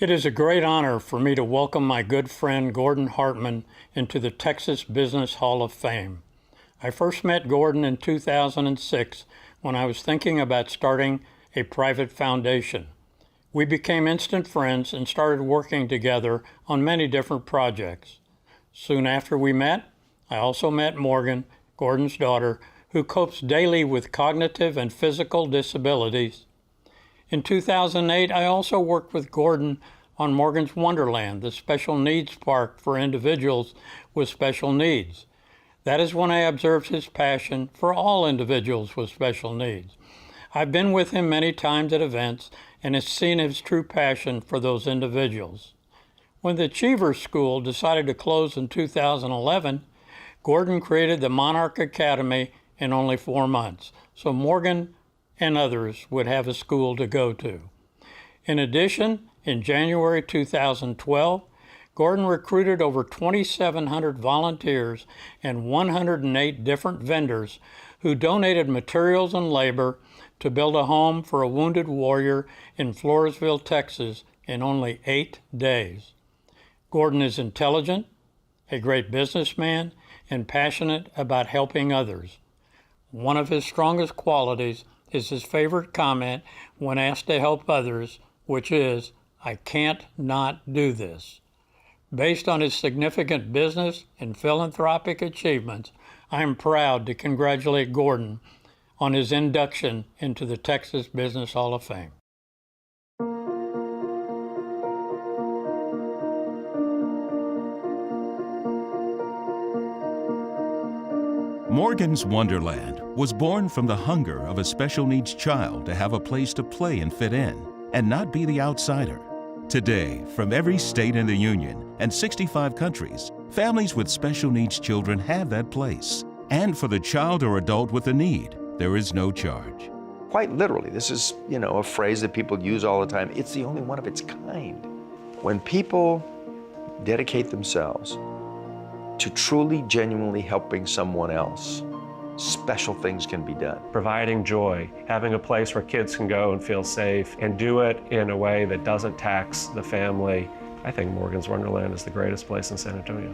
It is a great honor for me to welcome my good friend Gordon Hartman into the Texas Business Hall of Fame. I first met Gordon in 2006 when I was thinking about starting a private foundation. We became instant friends and started working together on many different projects. Soon after we met, I also met Morgan, Gordon's daughter, who copes daily with cognitive and physical disabilities. In 2008, I also worked with Gordon on Morgan's Wonderland, the special needs park for individuals with special needs. That is when I observed his passion for all individuals with special needs. I've been with him many times at events and have seen his true passion for those individuals. When the Achievers School decided to close in 2011, Gordon created the Monarch Academy in only 4 months, so Morgan and others would have a school to go to. In addition, in January 2012, Gordon recruited over 2,700 volunteers and 108 different vendors who donated materials and labor to build a home for a wounded warrior in Floresville, Texas in only 8 days. Gordon is intelligent, a great businessman, and passionate about helping others. One of his strongest qualities is his favorite comment when asked to help others, which is, "I can't not do this." Based on his significant business and philanthropic achievements, I am proud to congratulate Gordon on his induction into the Texas Business Hall of Fame. Morgan's Wonderland was born from the hunger of a special needs child to have a place to play and fit in, and not be the outsider. Today, from every state in the Union and 65 countries, families with special needs children have that place. And for the child or adult with a need, there is no charge. Quite literally, this is, a phrase that people use all the time. It's the only one of its kind. When people dedicate themselves to truly, genuinely helping someone else, special things can be done. Providing joy, having a place where kids can go and feel safe, and do it in a way that doesn't tax the family. I think Morgan's Wonderland is the greatest place in San Antonio.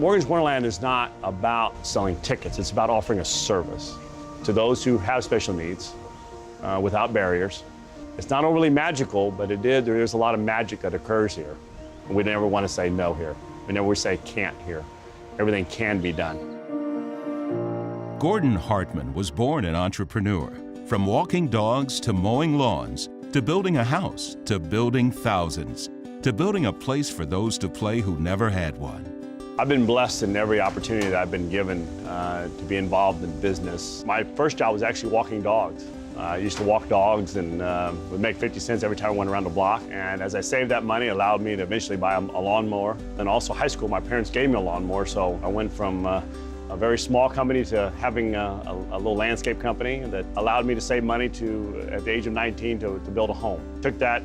Morgan's Wonderland is not about selling tickets. It's about offering a service to those who have special needs without barriers. It's not overly magical, but there is a lot of magic that occurs here. And we never want to say no here. We never say can't here. Everything can be done. Gordon Hartman was born an entrepreneur. From walking dogs to mowing lawns, to building a house, to building thousands, to building a place for those to play who never had one. I've been blessed in every opportunity that I've been given to be involved in business. My first job was actually walking dogs. I used to walk dogs and would make 50 cents every time I went around the block. And as I saved that money, it allowed me to eventually buy a lawnmower. And also high school, my parents gave me a lawnmower, so I went from a very small company to having a little landscape company that allowed me to save money at the age of 19 to build a home. Took that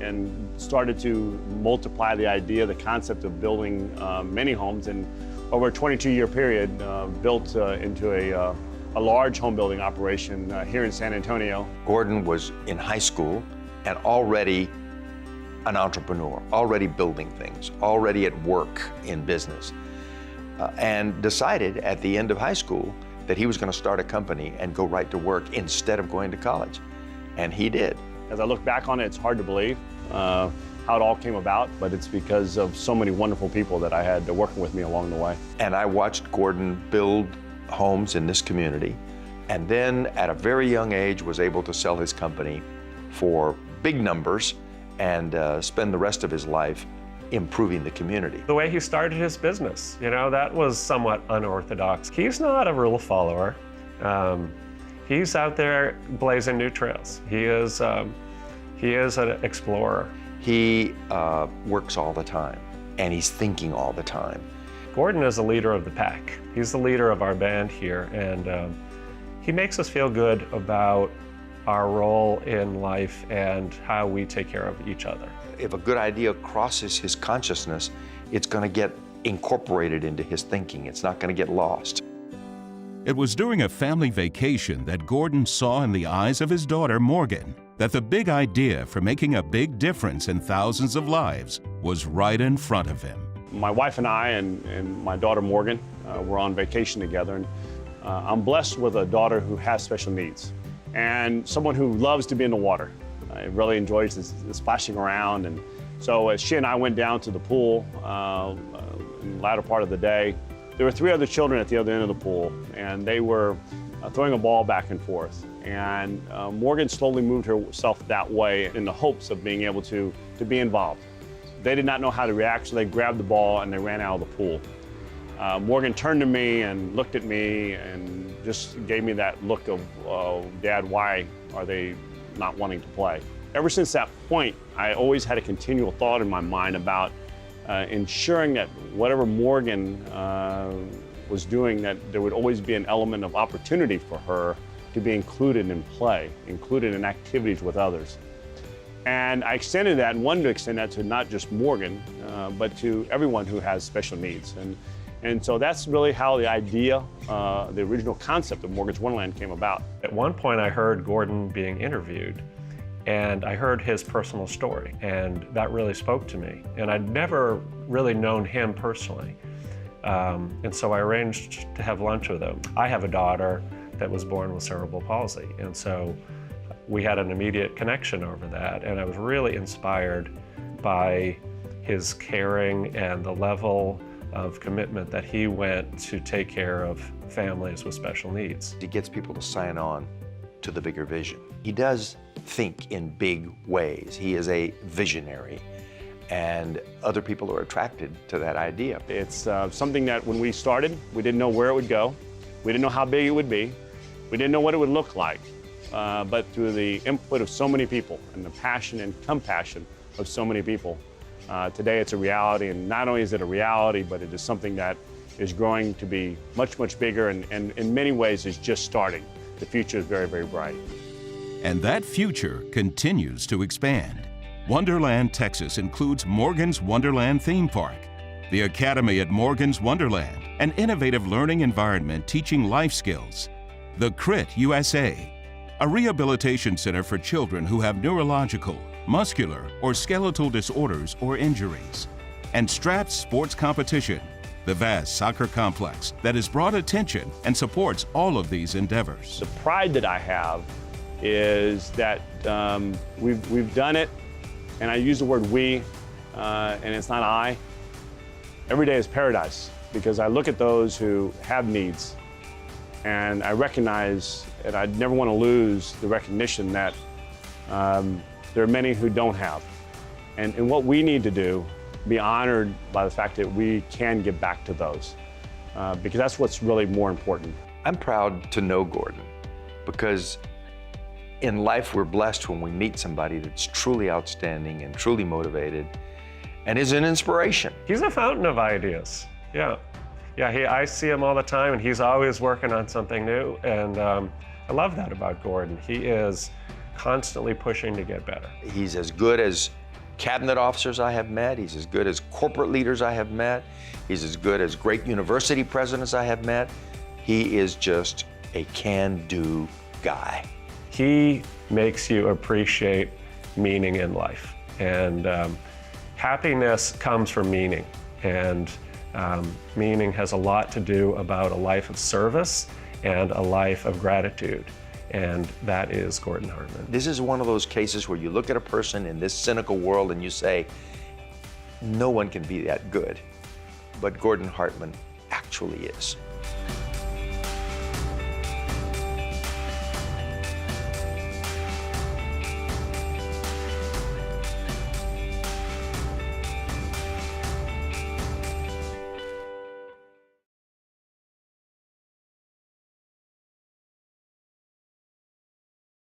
and started to multiply the idea, the concept of building many homes, and over a 22-year period built into a large home building operation here in San Antonio. Gordon was in high school and already an entrepreneur, already building things, already at work in business, and decided at the end of high school that he was going to start a company and go right to work instead of going to college. And he did. As I look back on it, it's hard to believe how it all came about, but it's because of so many wonderful people that I had working with me along the way. And I watched Gordon build homes in this community, and then at a very young age was able to sell his company for big numbers and spend the rest of his life improving the community. The way he started his business, that was somewhat unorthodox. He's not a rule follower. He's out there blazing new trails. He is an explorer. He works all the time, and he's thinking all the time. Gordon is the leader of the pack. He's the leader of our band here, and he makes us feel good about our role in life and how we take care of each other. If a good idea crosses his consciousness, it's going to get incorporated into his thinking. It's not going to get lost. It was during a family vacation that Gordon saw in the eyes of his daughter, Morgan, that the big idea for making a big difference in thousands of lives was right in front of him. My wife and I and my daughter Morgan were on vacation together, and I'm blessed with a daughter who has special needs and someone who loves to be in the water. Really enjoys the splashing around, and so as she and I went down to the pool in the latter part of the day, there were 3 other children at the other end of the pool, and they were throwing a ball back and forth. And Morgan slowly moved herself that way in the hopes of being able to be involved. They did not know how to react, so they grabbed the ball and they ran out of the pool. Morgan turned to me and looked at me and just gave me that look of, Dad, why are they not wanting to play? Ever since that point, I always had a continual thought in my mind about ensuring that whatever Morgan was doing, that there would always be an element of opportunity for her to be included in play, included in activities with others. And I extended that and wanted to extend that to not just Morgan, but to everyone who has special needs. And so that's really how the idea, the original concept of Morgan's Wonderland came about. At one point I heard Gordon being interviewed, and I heard his personal story, and that really spoke to me. And I'd never really known him personally. And so I arranged to have lunch with him. I have a daughter that was born with cerebral palsy, and so we had an immediate connection over that, and I was really inspired by his caring and the level of commitment that he went to take care of families with special needs. He gets people to sign on to the bigger vision. He does think in big ways. He is a visionary, and other people are attracted to that idea. It's something that when we started, we didn't know where it would go. We didn't know how big it would be. We didn't know what it would look like. But through the input of so many people and the passion and compassion of so many people, today it's a reality. And not only is it a reality, but it is something that is growing to be much, much bigger, and in many ways is just starting. The future is very, very bright. And that future continues to expand. Wonderland, Texas includes Morgan's Wonderland Theme Park, the Academy at Morgan's Wonderland, an innovative learning environment teaching life skills, the CRIT USA, a rehabilitation center for children who have neurological, muscular, or skeletal disorders or injuries, and Straps Sports Competition, the vast soccer complex that has brought attention and supports all of these endeavors. The pride that I have is that we've done it, and I use the word we, and it's not I. Every day is paradise, because I look at those who have needs, and I recognize, and I never want to lose the recognition that there are many who don't have. And what we need to do, be honored by the fact that we can give back to those, because that's what's really more important. I'm proud to know Gordon, because in life we're blessed when we meet somebody that's truly outstanding and truly motivated and is an inspiration. He's a fountain of ideas, yeah. Yeah, I see him all the time, and he's always working on something new, and I love that about Gordon. He is constantly pushing to get better. He's as good as cabinet officers I have met. He's as good as corporate leaders I have met. He's as good as great university presidents I have met. He is just a can-do guy. He makes you appreciate meaning in life, and happiness comes from meaning, and meaning has a lot to do about a life of service and a life of gratitude, and that is Gordon Hartman. This is one of those cases where you look at a person in this cynical world and you say, no one can be that good, but Gordon Hartman actually is.